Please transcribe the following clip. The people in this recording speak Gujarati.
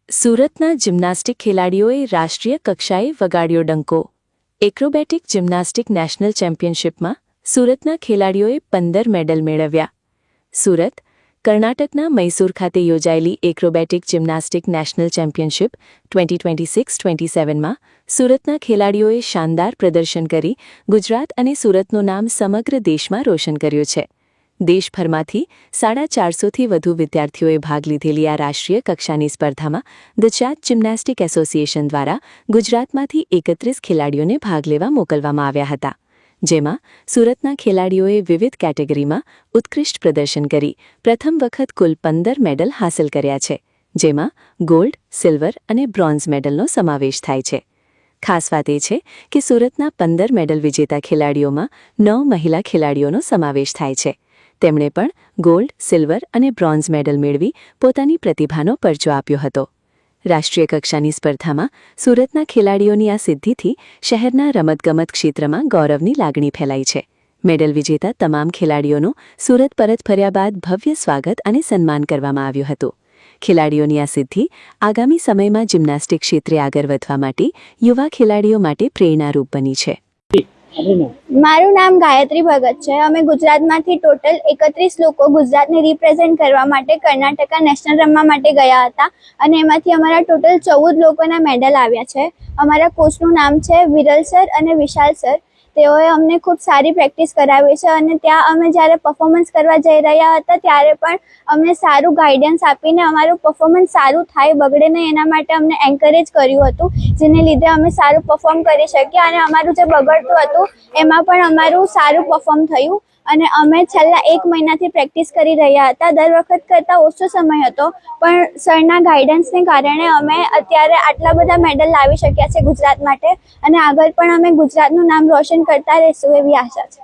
સુરતના જિમ્નાસ્ટિક ખેલાડીઓએ રાષ્ટ્રીય કક્ષાએ વગાડ્યો ડંકો. એક્રોબેટિક જિમ્નાસ્ટિક નેશનલ ચેમ્પિયનશિપમાં સુરતના ખેલાડીઓએ 15 મેડલ મેળવ્યા. સુરત, કર્ણાટકના મૈસૂર ખાતે યોજાયેલી એક્રોબેટિક જિમ્નાસ્ટિક નેશનલ ચેમ્પિયનશિપ 2026-27માં સુરતના ખેલાડીઓએ શાનદાર પ્રદર્શન કરી ગુજરાત અને સુરતનું નામ સમગ્ર દેશમાં રોશન કર્યું છે. દેશભરમાંથી 450થી વધુ વિદ્યાર્થીઓએ ભાગ લીધેલી આ રાષ્ટ્રીય કક્ષાની સ્પર્ધામાં ધ ચાટ જિમ્નાસ્ટિક એસોસિએશન દ્વારા ગુજરાતમાંથી 31 ખેલાડીઓને ભાગ લેવા મોકલવામાં આવ્યા હતા, જેમાં સુરતના ખેલાડીઓએ વિવિધ કેટેગરીમાં ઉત્કૃષ્ટ પ્રદર્શન કરી પ્રથમ વખત કુલ 15 મેડલ હાંસલ કર્યા છે, જેમાં ગોલ્ડ, સિલ્વર અને બ્રોન્ઝ મેડલનો સમાવેશ થાય છે. ખાસ વાત એ છે કે સુરતના 15 મેડલ વિજેતા ખેલાડીઓમાં 9 મહિલા ખેલાડીઓનો સમાવેશ થાય છે. તેમણે પણ ગોલ્ડ, સિલ્વર અને બ્રોન્ઝ મેડલ મેળવી પોતાની પ્રતિભાનો પરચો આપ્યો હતો. રાષ્ટ્રીય કક્ષાની સ્પર્ધામાં સુરતના ખેલાડીઓની આ સિદ્ધિથી શહેરના રમતગમત ક્ષેત્રમાં ગૌરવની લાગણી ફેલાઈ છે. મેડલ વિજેતા તમામ ખેલાડીઓનું સુરત પરત ફર્યા બાદ ભવ્ય સ્વાગત અને સન્માન કરવામાં આવ્યું હતું. ખેલાડીઓની આ સિદ્ધિ આગામી સમયમાં જિમ્નાસ્ટિક ક્ષેત્રે આગળ વધવા માટે યુવા ખેલાડીઓ માટે પ્રેરણારૂપ બની છે. મારું નામ ગાયત્રી ભગત છે. અમે ગુજરાતમાંથી ટોટલ 31 લોકો ગુજરાતને રિપ્રેઝેન્ટ કરવા માટે કર્ણાટકા નેશનલ રમવા માટે ગયા હતા અને એમાંથી અમારા ટોટલ 14 લોકોના મેડલ આવ્યા છે. અમારા કોચનું નામ છે વિરલ સર અને વિશાલ સર. તેઓએ અમને ખૂબ સારી પ્રેક્ટિસ કરાવી છે અને ત્યાં અમે જ્યારે પરફોર્મન્સ કરવા જઈ રહ્યા હતા ત્યારે પણ અમને સારું ગાઈડન્સ આપીને અમારું પરફોર્મન્સ સારું થાય, બગડે નહીં એના માટે અમને એન્કરેજ કર્યું હતું, જેને લીધે અમે સારું પરફોર્મ કરી શક્યા અને અમારું જે બગડતું હતું એમાં પણ અમારું સારું પરફોર્મ થયું અને અમે છેલ્લા 1 મહિનાથી પ્રેક્ટિસ કરી રહ્યા હતા. દર વખત કરતાં ઓછો સમય હતો, પણ સરના ગાઈડન્સને કારણે અમે અત્યારે આટલા બધા મેડલ લાવી શક્યા છે ગુજરાત માટે અને આગળ પણ અમે ગુજરાતનું નામ રોશન કરતા રહીશું એવી આશા છે.